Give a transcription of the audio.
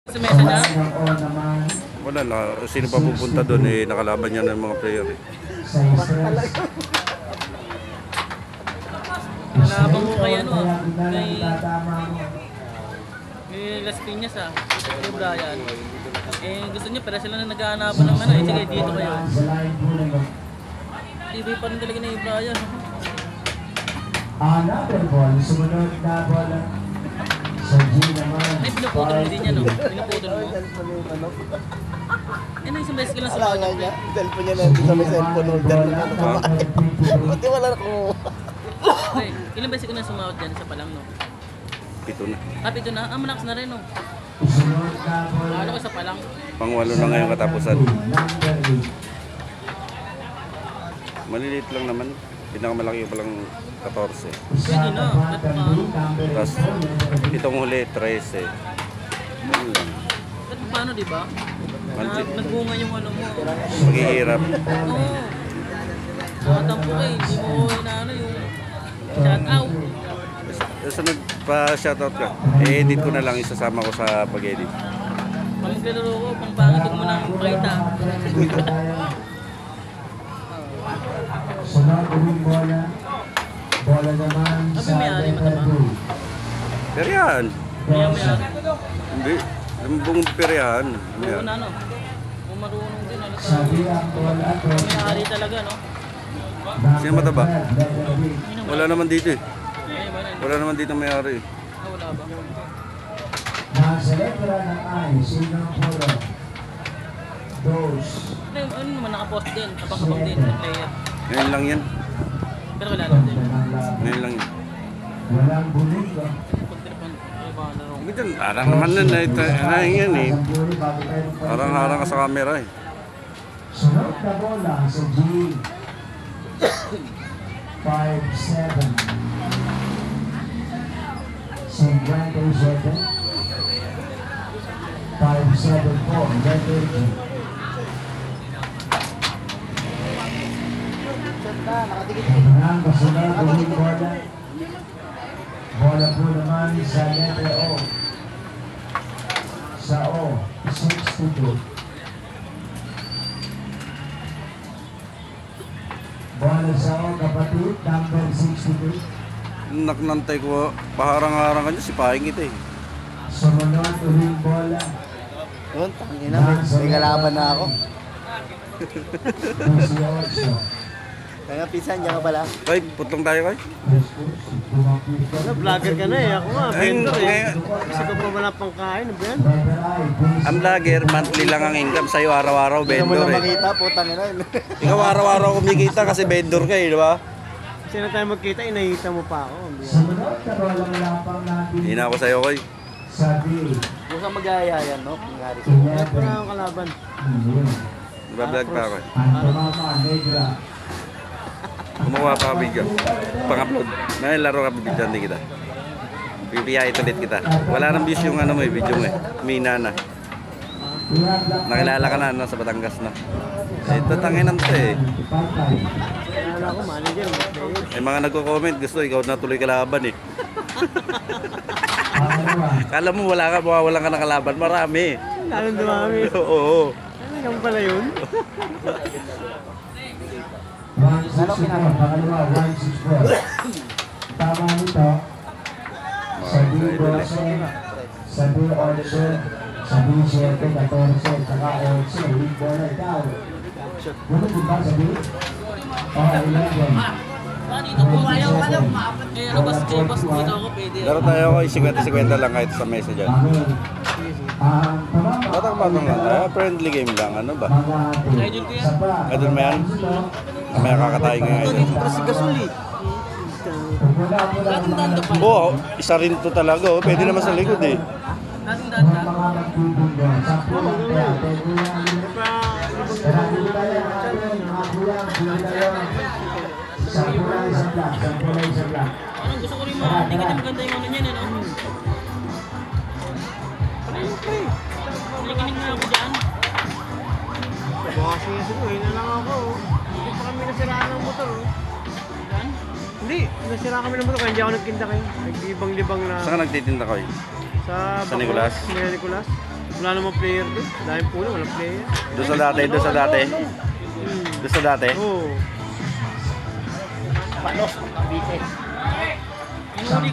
Sa mesa niya? Wala na. Sino pa pupunta doon eh, nakalaban niya ng mga player eh. Nalabang ko kay ano, kay Las Piñas kay Brian. Eh gusto niya, pero sila na nag-aanapan ng ano, sige dito kayo. TV pa rin talaga na yung Brian. Another ball, sumunod na bola. Sa G naman. Ay, pinuputol mo din yan, no? Pinuputol mo. Eh, isang beses ka lang sa mga niya. Cellphone niya lang sa may cellphone holder na Buti wala na kung... Okay, ilang beses ka na sumawat dyan sa palang, no? Pito na. Pito na? Malakas na rin, no? Lalo ka sa palang. Pang-walo na ngayong katapusan. Maliliit lang naman. Pinakamalaki pa lang 14. Pwede na. At Tapos itong huli 13. Ano lang. at paano, di ba? Nagbunga yung ano mo. Maghihirap. Oo. Nakatampo ka, hindi mo inaano yung shout out. Sunod pa shoutout ka. I-edit ko na lang, isasama ko sa pag-edit. Pag maglalaro ko, pang pangit mo nang pakita. Sunod uling bola. Bola naman sa letter 2. Peryahan. Maya. Hindi. Ang buong peryahan. Oo na, no? Kung marunong din, ano Sabi ang bola to. may-ari talaga, no? Sino mataba? Wala naman dito eh. Ay, ba na? Wala naman dito may-ari eh. Wala ba? Nasa letra ng I, sinang puro. Dos. Ano naman nakapost din, abang-abang din, ng player. Ngayon lang yan. Pero wala lang din. Ngayon lang yan. Walang buligo. Pagtripan, ay ba, laro. Minsan, parang naman na yan eh. Parang harang ka sa camera eh. Sunod na bola sa G. 5-7. 57. po, letter G. Ang kasunod uling bola. Bola po naman sa letter O. Sa O, 62. Bola sa O, kapatid, number 62. Naknantay ko, paharang-harang ka dyan, sipahin kita eh. Sumunod uling bola. Yun, tangina, may kalaban na ako. 18. Kaya pinsan, dyan ka pala. Kay, putlong tayo kay. Vlogger ka na eh. Ako nga, Ay, vendor eh. ngayon, Kasi ko pa wala pang kain. Ano ba yan? ang vlogger, monthly lang ang income sa'yo, araw-araw, Hindi mo vendor na eh. makita, putang ina. Ikaw araw-araw kumikita kasi vendor ka eh, di ba? Kasi na tayo magkita, inahita mo pa ako. Sumunod na bolang lapang natin. Hindi na ako sa'yo kay. Sabi. Huwag kang mag-aaya yan, no? Nangyari sa Wala pa na akong kalaban. Nagbablog pa ako eh. Pantomama, negra. Gumawa pa ako video. Pang-upload. May laro ka video din kita. Pipiyait ulit kita. Wala nang views yung ano mo eh, video mo eh. Mina na. Nakilala ka na, nasa Batangas na. Eh, tatanginan to eh. Wala ako, manager, player. Eh, mga nagko-comment, gusto ikaw na tuloy kalaban eh. Kala mo wala ka ng kalaban, marami. Lalong dumami. Oo. Ano lang pala yun? 164, pangalawa, 164. Tama nito. Sabi 12, sabi 11, sabi 7, 14, saka 11, weak bola daw. Ano diba sabi? Oh, 11. Dito po, ayaw ka lang. Eh, labas dito ako, pwede. Laro tayo ko, 50-50 lang kahit sa mesa dyan. Batang-batang lang. Friendly game lang, ano ba? Idol ko yan. Idol mo yan? Mamaya kakatayin nga idol. Kasi gasuli. Dating-danda pa. Oo, isa rin to talaga. Oh. Pwede naman sa likod eh. Dating-danda. Parang gusto ko rin hindi ka maganda yung ano niyan, eh, no? Nakikinig na ako dyan. Bukas nga siguro, na lang ako. Hindi pa kami nasiraan ng motor. Yan. Hindi, nasira kami ng motor kaya hindi ako nagkinda kayo. Naglibang-libang na Saan ka nagtitinda ko eh? sa Sa Nicolas? Sa Nicolas. Wala namang player doon. Dahil puno, walang player. Doon sa dati, doon sa dati. Doon sa dati. Oo. Inuli